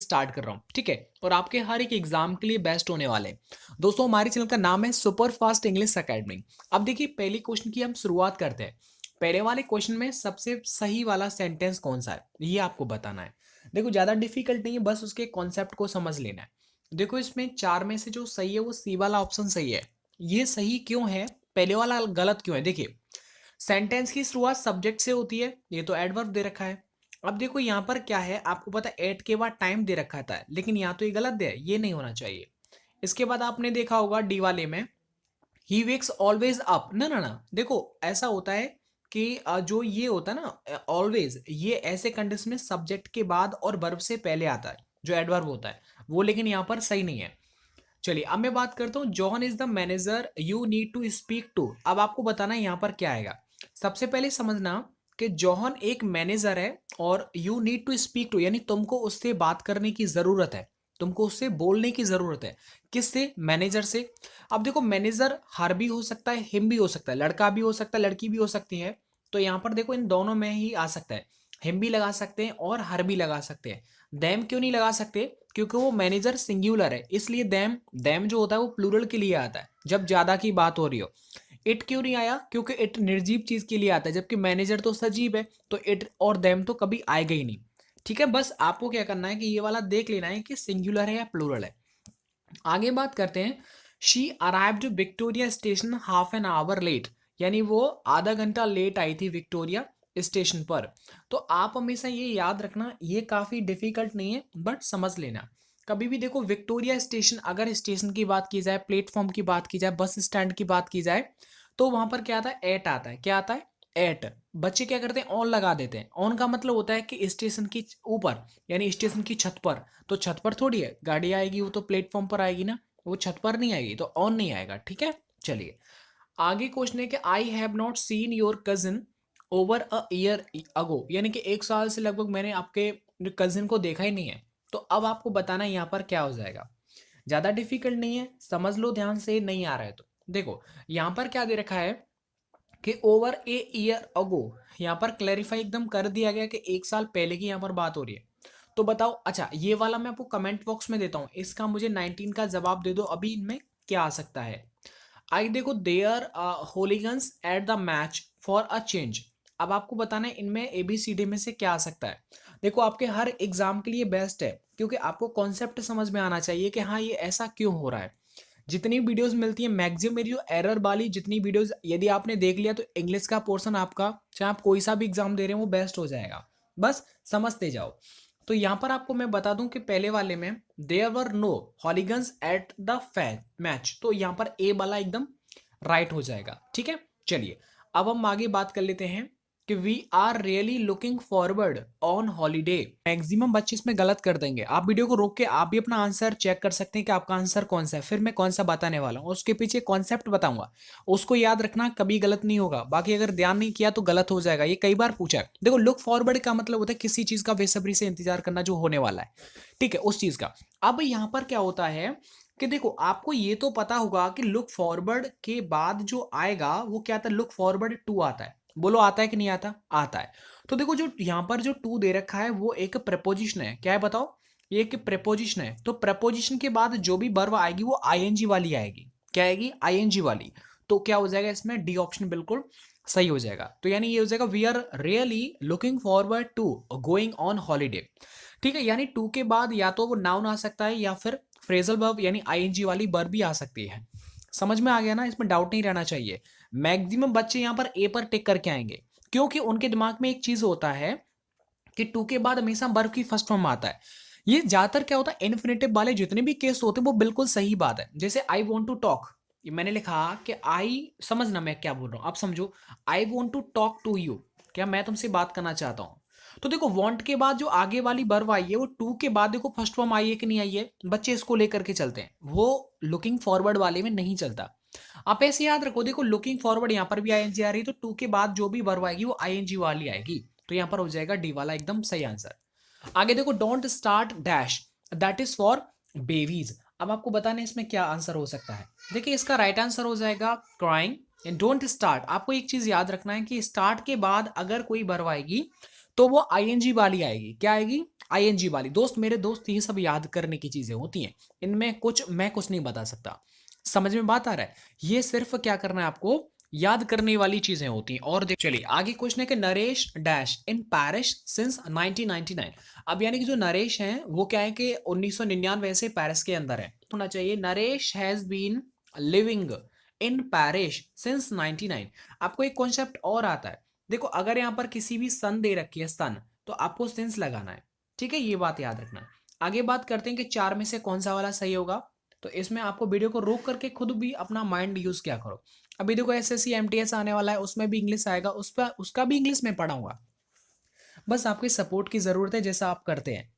Start कर रहा हूँ, ठीक है, और आपके हर एक एग्जाम के लिए बेस्ट होने वाले हैं। दोस्तों हमारे चैनल का नाम है सुपर फास्ट इंग्लिश एकेडमी। अब देखिए पहली क्वेश्चन की हम शुरुआत करते हैं। पहले वाले क्वेश्चन में सबसे सही वाला सेंटेंस कौन सा है ये आपको बताना है। देखो ज्यादा डिफिकल्ट नहीं है, बस उसके कॉन्सेप्ट को समझ लेना है। देखो इसमें चार में से जो सही है वो सी वाला ऑप्शन सही है। ये सही क्यों है, पहले वाला गलत क्यों है? देखिए सेंटेंस की शुरुआत सब्जेक्ट से होती है, ये तो एडवर्ब दे रखा है। अब देखो यहाँ पर क्या है, आपको पता है एट के बाद टाइम दे रखा था, लेकिन यहाँ तो ये गलत दे है, ये नहीं होना चाहिए। इसके बाद आपने देखा होगा डी वाले में ही वेक्स ऑलवेज अप, ना ना ना, देखो ऐसा होता है कि जो ये होता है ना ऑलवेज, ये ऐसे कंडीशन में सब्जेक्ट के बाद और वर्ब से पहले आता है जो एडवर्ब होता है वो, लेकिन यहाँ पर सही नहीं है। चलिए अब मैं बात करता हूँ, John is the manager you need to speak to. अब आपको बताना है यहाँ पर क्या आएगा। सबसे पहले समझना कि जॉन एक मैनेजर है और you need to speak to यानी तुमको उससे बात करने की जरूरत है, तुमको उससे बोलने की जरूरत है। किससे? मैनेजर से। अब देखो मैनेजर हर भी हो सकता है, हिम भी हो सकता है, लड़का भी हो सकता है, लड़की भी हो सकती है। तो यहाँ पर देखो इन दोनों में ही आ सकता है, हिम भी लगा सकते हैं और हर भी लगा सकते हैं। देम क्यों नहीं लगा सकते? क्योंकि वो मैनेजर सिंगुलर है, इसलिए देम देम जो होता है वो प्लूरल के लिए आता है जब ज्यादा की बात हो रही हो। इट क्यों नहीं आया? क्योंकि इट निर्जीव चीज के लिए आता है, जबकि मैनेजर तो सजीव है, तो इट और देम तो कभी आएगा ही नहीं। ठीक है, बस आपको क्या करना है कि ये वाला देख लेना है कि सिंगुलर है या प्लूरल है। आगे बात करते हैं। She arrived Victoria station half an hour late, यानी वो आधा घंटा लेट आई थी विक्टोरिया स्टेशन पर। तो आप हमेशा ये याद रखना, ये काफी डिफिकल्ट नहीं है बट समझ लेना। कभी भी देखो विक्टोरिया स्टेशन, अगर स्टेशन की बात की जाए, प्लेटफॉर्म की बात की जाए, बस स्टैंड की बात की जाए, तो वहां पर क्या आता है? एट आता है। क्या आता है? एट। बच्चे क्या करते हैं? ऑन लगा देते हैं। ऑन का मतलब होता है कि स्टेशन की ऊपर यानी स्टेशन की छत पर। तो छत पर थोड़ी है गाड़ी आएगी, वो तो प्लेटफॉर्म पर आएगी ना, वो छत पर नहीं आएगी, तो ऑन नहीं आएगा। ठीक है, चलिए आगे क्वेश्चन है कि I have not seen your cousin over a year ago, यानी कि एक साल से लगभग मैंने आपके कजिन को देखा ही नहीं है। तो अब आपको बताना है यहाँ पर क्या हो जाएगा। ज्यादा डिफिकल्ट नहीं है, समझ लो ध्यान से, नहीं आ रहा है तो देखो यहाँ पर क्या दे रखा है कि ओवर ए ईयर अगो, यहाँ पर क्लैरिफाई एकदम कर दिया गया कि एक साल पहले की यहाँ पर बात हो रही है। तो बताओ, अच्छा ये वाला मैं आपको कमेंट बॉक्स में देता हूँ, इसका मुझे 19 का जवाब दे दो, अभी इनमें क्या आ सकता है। आई देखो there hooligans at the match for a change. अब आपको बताना है इनमें एबीसीडी में से क्या आ सकता है। देखो आपके हर एग्जाम के लिए बेस्ट है, क्योंकि आपको कॉन्सेप्ट समझ में आना चाहिए कि हाँ ये ऐसा क्यों हो रहा है। जितनी वीडियोस मिलती है मैक्सिमम मेरी जो एरर वाली जितनी वीडियोस यदि आपने देख लिया तो इंग्लिश का पोर्शन आपका, चाहे आप कोई सा भी एग्जाम दे रहे हैं, वो बेस्ट हो जाएगा। बस समझते जाओ। तो यहाँ पर आपको मैं बता दूं कि पहले वाले में there were no hooligans at the match, तो यहाँ पर ए वाला एकदम राइट हो जाएगा। ठीक है, चलिए अब हम आगे बात कर लेते हैं कि we are really looking forward on holiday. Maximum बच्चे इसमें गलत कर देंगे, आप वीडियो को रोक के आप भी अपना आंसर चेक कर सकते हैं कि आपका आंसर कौन सा है, फिर मैं कौन सा बताने वाला हूँ, उसके पीछे कॉन्सेप्ट बताऊंगा, उसको याद रखना, कभी गलत नहीं होगा। बाकी अगर ध्यान नहीं किया तो गलत हो जाएगा, ये कई बार पूछा है। देखो लुक फॉरवर्ड का मतलब होता है किसी चीज का बेसब्री से इंतजार करना जो होने वाला है, ठीक है, उस चीज का। अब यहाँ पर क्या होता है कि देखो आपको ये तो पता होगा कि लुक फॉरवर्ड के बाद जो आएगा वो क्या आता है, लुक फॉरवर्ड टू आता है। बोलो आता है कि नहीं आता? आता है। तो देखो जो यहाँ पर जो टू दे रखा है वो एक प्रपोजिशन है, क्या है बताओ? ये एक प्रपोजिशन है, तो प्रपोजिशन के बाद जो भी वर्ब आएगी वो आईएनजी वाली आएगी। क्या आएगी? आईएनजी वाली। तो क्या हो जाएगा इसमें? डी ऑप्शन बिल्कुल सही हो जाएगा। तो यानी ये हो जाएगा we are really looking forward to going on holiday. ठीक है, यानी टू के बाद या तो वो नाउन आ सकता है या फिर फ्रेजल वर्ब यानी आईएनजी वाली वर्ब भी आ सकती है। समझ में आ गया ना, इसमें डाउट नहीं रहना चाहिए। मैक्सिमम बच्चे यहाँ पर ए पर टिक करके आएंगे, क्योंकि उनके दिमाग में एक चीज होता है कि टू के बाद हमेशा वर्ब की फर्स्ट फॉर्म आता है। ये ज्यादातर क्या होता है, इन्फिनेटिव वाले जितने भी केस होते हैं वो बिल्कुल सही बात है। जैसे आई वॉन्ट टू टॉक, मैंने लिखा कि आई, समझना मैं क्या बोल रहा हूं, आप समझो। I want to talk to you, क्या मैं तुमसे बात करना चाहता हूं। तो देखो वांट के बाद जो आगे वाली वर्ब आई है वो टू के बाद देखो फर्स्ट फॉर्म आई है कि नहीं आई है, बच्चे इसको लेकर के चलते हैं, वो लुकिंग फॉरवर्ड वाले में नहीं चलता। आप ऐसे याद रखो, देखो लुकिंग फॉरवर्ड यहाँ पर भी आईएनजी आ रही है, तो टू के बाद जो भी वर्ब आएगी वो आईएनजी वाली आएगी। तो यहाँ पर हो जाएगा डी वाला एकदम सही आंसर। आगे देखो don't start dash, that is for babies. अब आपको बताने इसमें क्या आंसर हो सकता है। देखिए इसका राइट आंसर हो जाएगा क्राइंग। डोंट स्टार्ट, आपको एक चीज याद रखना है कि स्टार्ट के बाद अगर कोई वर्ब आएगी तो वो आईएनजी वाली आएगी। क्या आएगी? आईएनजी वाली। दोस्त मेरे दोस्त, ये सब याद करने की चीजें होती हैं, इनमें कुछ मैं कुछ नहीं बता सकता। समझ में बात आ रहा है? ये सिर्फ क्या करना है आपको, याद करने वाली चीजें होती हैं। और चलिए आगे क्वेश्चन है कि Naresh dash in Paris since 1999। अब यानी कि जो नरेश हैं वो क्या है कि 1999 से पेरिस के अंदर है, होना चाहिए Naresh has been living in Paris since 99। आपको एक कॉन्सेप्ट और आता है, देखो अगर यहाँ पर किसी भी सन दे रखी है सन, तो आपको सिंस लगाना है, ठीक है, ये बात याद रखना। आगे बात करते हैं कि चार में से कौन सा वाला सही होगा। तो इसमें आपको वीडियो को रोक करके खुद भी अपना माइंड यूज क्या करो। अभी देखो एसएससी एमटीएस आने वाला है, उसमें भी इंग्लिश आएगा, उस पर उसका भी इंग्लिश में पढ़ाऊंगा, बस आपकी सपोर्ट की जरूरत है जैसा आप करते हैं।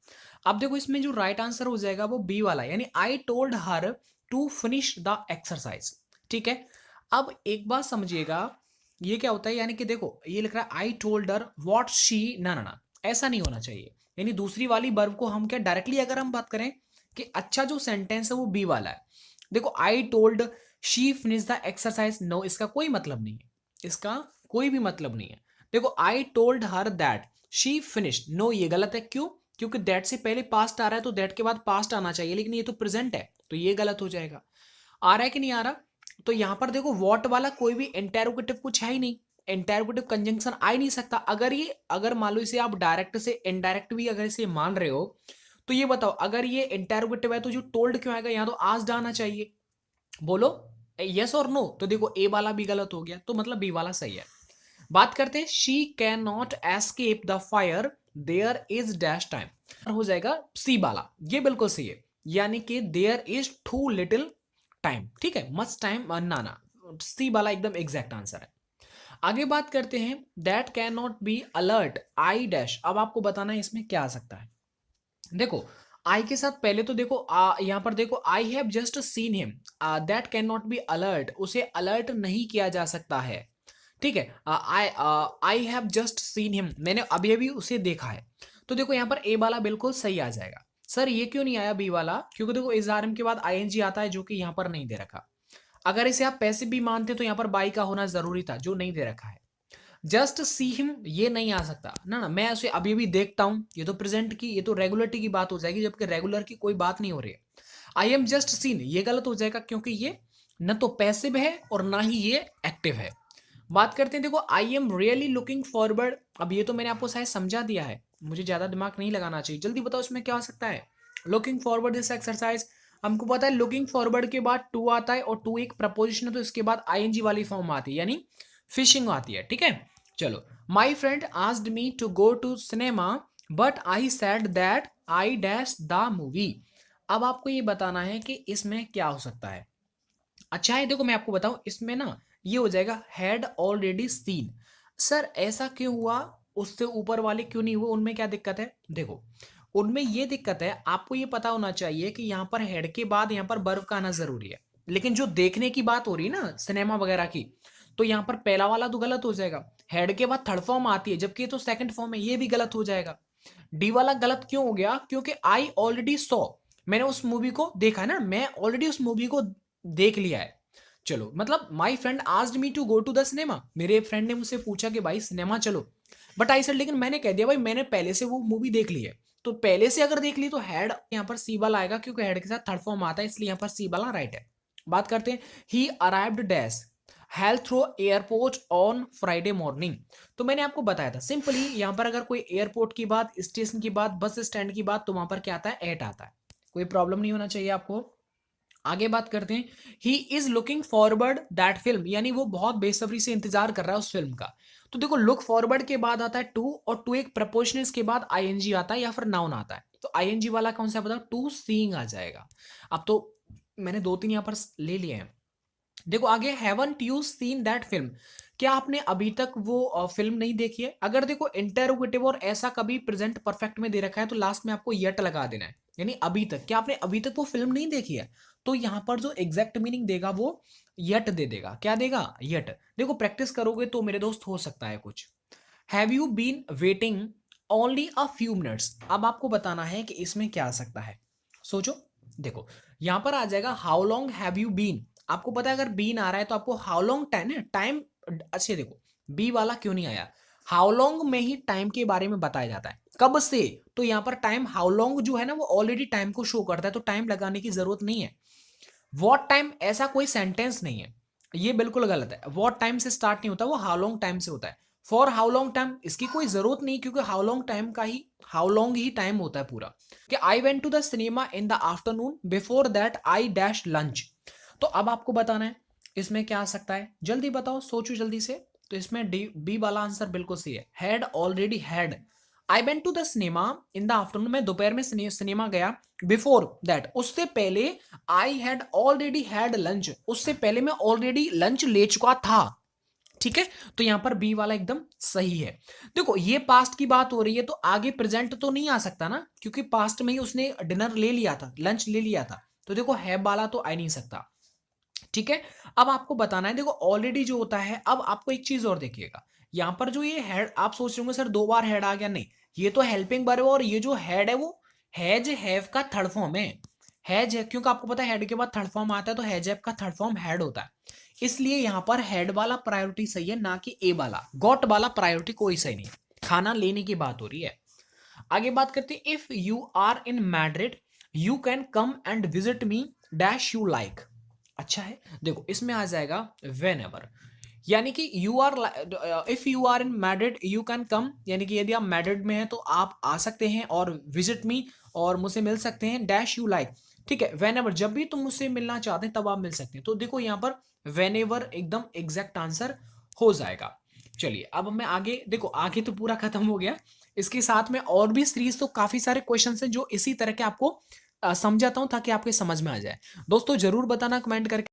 अब देखो इसमें जो राइट आंसर हो जाएगा वो बी वाला, यानी I told her to finish the exercise, ठीक है। अब एक बात समझिएगा, ये क्या होता है, यानी कि देखो ये लिख रहा है आई टोल्ड हर व्हाट शी, ना ना ना, ऐसा नहीं होना चाहिए। यानी दूसरी वाली वर्ब को हम क्या डायरेक्टली अगर हम बात करें कि अच्छा जो सेंटेंस है वो बी वाला है। देखो I told she finish the exercise, no, इसका कोई मतलब नहीं है, इसका कोई भी मतलब नहीं है। देखो I told her that she finish, no, ये गलत है। क्यों? क्योंकि दैट से पहले पास्ट आ रहा है, तो दैट के बाद पास्ट आना चाहिए, लेकिन ये तो प्रेजेंट है, तो ये गलत हो जाएगा। आ रहा है कि नहीं आ रहा? तो यहां पर देखो वॉट वाला कोई भी इंटेरोगेटिव कुछ है ही नहीं, इंटेरोगेटिव कंजंक्शन आ ही नहीं सकता। अगर मान लो इसे आप डायरेक्ट से इनडायरेक्ट भी अगर इसे मान रहे हो, तो ये बताओ अगर ये इंटेरोगेटिव है तो जो टोल्ड क्यों आएगा, यहाँ तो आस्क्ड आना चाहिए। बोलो यस और नो। तो देखो ए वाला भी गलत हो गया, तो मतलब बी वाला सही है। बात करते हैं she can not escape the fire there is dash time, हो जाएगा सी वाला, ये बिल्कुल सही है, यानी कि there is too little time, ठीक है, मच टाइम, ना ना, सी वाला एकदम एग्जैक्ट आंसर है। आगे बात करते हैं that can not be alert I dash. अब आपको बताना है इसमें क्या आ सकता है। देखो आई के साथ पहले तो देखो यहां पर देखो I have just seen him, that can not be alert, उसे अलर्ट नहीं किया जा सकता है, ठीक है। I have just seen him, मैंने अभी अभी उसे देखा है। तो देखो यहाँ पर ए वाला बिल्कुल सही आ जाएगा। सर ये क्यों नहीं आया बी वाला? क्योंकि देखो इजहारम के बाद आईएनजी आता है जो कि यहाँ पर नहीं दे रखा। अगर इसे आप पैसे भी मानते तो यहाँ पर बाई का होना जरूरी था, जो नहीं दे रखा है। जस्ट सी हिम ये नहीं आ सकता ना ना, मैं उसे अभी भी देखता हूं, ये तो प्रेजेंट की, ये तो रेगुलरिटी की बात हो जाएगी, जबकि रेगुलर की कोई बात नहीं हो रही है। आई एम जस्ट सीन ये गलत हो जाएगा, क्योंकि ये न तो पैसिव है और ना ही ये एक्टिव है। बात करते हैं, देखो I am really looking forward, अब ये तो मैंने आपको शायद समझा दिया है, मुझे ज्यादा दिमाग नहीं लगाना चाहिए। जल्दी बताओ इसमें क्या हो सकता है। लुकिंग फॉरवर्ड दिस एक्सरसाइज, हमको पता है लुकिंग फॉरवर्ड के बाद टू आता है, और टू एक प्रपोजिशन है, तो इसके बाद आईएनजी वाली फॉर्म आती है, यानी फिशिंग आती है, ठीक है। चलो, my friend asked me to go to cinema but I said that I dash the movie. अब आपको ये बताना है कि इसमें क्या हो सकता है। अच्छा है, देखो मैं आपको बताऊं, इसमें ना ये हो जाएगा हैड ऑलरेडी सीन। सर ऐसा क्यों हुआ, उससे ऊपर वाले क्यों नहीं हुए, उनमें क्या दिक्कत है? देखो उनमें ये दिक्कत है, आपको ये पता होना चाहिए कि यहाँ पर हेड के बाद यहाँ पर बर्फ का आना जरूरी है, लेकिन जो देखने की बात हो रही है ना सिनेमा वगैरह की, तो यहाँ पर पहला वाला तो गलत हो जाएगा। हेड के बाद थर्ड फॉर्म आती है, जबकि ये तो सेकंड फॉर्म है, ये भी गलत हो जाएगा। डी वाला गलत क्यों हो गया? क्योंकि आई ऑलरेडी सॉ, मैंने उस मूवी को देखा है ना, मैं ऑलरेडी उस मूवी को देख लिया है। चलो, मतलब my friend asked me to go to the cinema, मेरे फ्रेंड ने मुझसे पूछा कि भाई सिनेमा चलो, बट आई सेड, लेकिन मैंने कह दिया भाई मैंने पहले से वो मूवी देख ली है। तो पहले से अगर देख ली तो हेड यहाँ पर सी वाला आएगा, क्योंकि हेड के साथ थर्ड फॉर्म आता है, इसलिए यहाँ पर सी वाला राइट है। बात करते हैं, he arrived dash Heathrow airport on Friday morning. तो मैंने आपको बताया था सिंपली, यहां पर अगर कोई एयरपोर्ट की बात, स्टेशन की बात, बस स्टैंड की बात, तो वहां पर क्या आता है, एट आता है। कोई प्रॉब्लम नहीं होना चाहिए आपको। आगे बात करते हैं, he is looking forward that film, यानी वो बहुत बेसब्री से इंतजार कर रहा है उस फिल्म का। तो देखो लुक फॉरवर्ड के बाद आता है टू, और टू एक प्रपोजन के बाद आईएनजी आता है या फिर नाउन आता है, तो आईएनजी वाला कौन सा बताओ, टू सीइंग आ जाएगा। अब तो मैंने दो तीन यहां पर ले लिए हैं। देखो आगे, haven't you seen that film, क्या आपने अभी तक वो फिल्म नहीं देखी है? अगर देखो इंटेरोगेटिव और ऐसा कभी प्रेजेंट परफेक्ट में दे रखा है, तो लास्ट में आपको यट लगा देना है, यानी अभी तक, क्या आपने अभी तक वो फिल्म नहीं देखी है? तो यहां पर जो एग्जैक्ट मीनिंग देगा वो यट दे देगा। क्या देगा? यट। देखो प्रैक्टिस करोगे तो मेरे दोस्त हो सकता है कुछ। Have you been waiting only a few minutes, अब आपको बताना है कि इसमें क्या आ सकता है। सोचो, देखो यहां पर आ जाएगा how long have you been. आपको पता है अगर बीन आ रहा है तो आपको हाउ लॉन्ग टाइम है, टाइम। अच्छे देखो बी वाला क्यों नहीं आया, हाउ लॉन्ग में ही टाइम के बारे में बताया जाता है। कब से? तो यहाँ पर टाइम हाउ लॉन्ग जो है ना वो ऑलरेडी टाइम को शो करता है, तो टाइम लगाने की जरूरत नहीं है। व्हाट टाइम ऐसा कोई सेंटेंस नहीं है, ये बिल्कुल गलत है। व्हाट टाइम से स्टार्ट नहीं होता, वो हाउ लॉन्ग टाइम से होता है। फॉर हाउ लॉन्ग टाइम इसकी कोई जरूरत नहीं, क्योंकि हाउ लॉन्ग ही टाइम होता है पूरा। कि I went to the cinema in the afternoon before that I dash lunch. तो अब आपको बताना है इसमें क्या आ सकता है, जल्दी बताओ, सोचो जल्दी से। तो इसमें डी बी वाला आंसर बिल्कुल सही है, had already had. I went to the cinema in the afternoon, मैं दोपहर में सिनेमा गया। बिफोर दैट उससे पहले, I had already had lunch, उससे पहले मैं ऑलरेडी लंच ले चुका था। ठीक है, तो यहां पर बी वाला एकदम सही है। देखो ये पास्ट की बात हो रही है, तो आगे प्रेजेंट तो नहीं आ सकता ना, क्योंकि पास्ट में ही उसने डिनर ले लिया था, लंच ले लिया था। तो देखो हैव वाला तो आ नहीं सकता। ठीक है, अब आपको बताना है, देखो ऑलरेडी जो होता है, अब आपको एक चीज और देखिएगा, यहां पर जो ये हेड, आप सोच रहे होंगे सर 2 बार हेड आ गया, नहीं, ये तो हेल्पिंग वर्ब है, और ये जो हेड है वो हैज हैव का थर्ड फॉर्म है। हैज है, क्योंकि आपको पता है हेड के बाद थर्ड फॉर्म आता है, तो हैज हैव का थर्ड फॉर्म हेड होता है। इसलिए यहां पर हेड वाला प्रायोरिटी सही है, ना कि ए वाला। गॉट वाला प्रायोरिटी कोई सही नहीं, खाना लेने की बात हो रही है। आगे बात करते हैं, if you are in Madrid you can come and visit me dash you like. अच्छा है, देखो इसमें आ जाएगा वेन एवर, यानी कि you are, if you are in Madrid you can come, यानी कि यदि आप मैड्रिड में हैं तो आप आ सकते हैं, और विजिट मी, और मुझसे मिल सकते हैं, डैश यू लाइक। ठीक है, वेन एवर, जब भी तुम मुझसे मिलना चाहते हैं तब आप मिल सकते हैं। तो देखो यहाँ पर वेन एवर एकदम एग्जैक्ट आंसर हो जाएगा। चलिए अब मैं आगे, देखो आगे तो पूरा खत्म हो गया, इसके साथ में और भी सीरीज तो काफी सारे क्वेश्चन हैं जो इसी तरह के आपको समझाता हूं, ताकि आपके समझ में आ जाए। दोस्तों जरूर बताना कमेंट करके।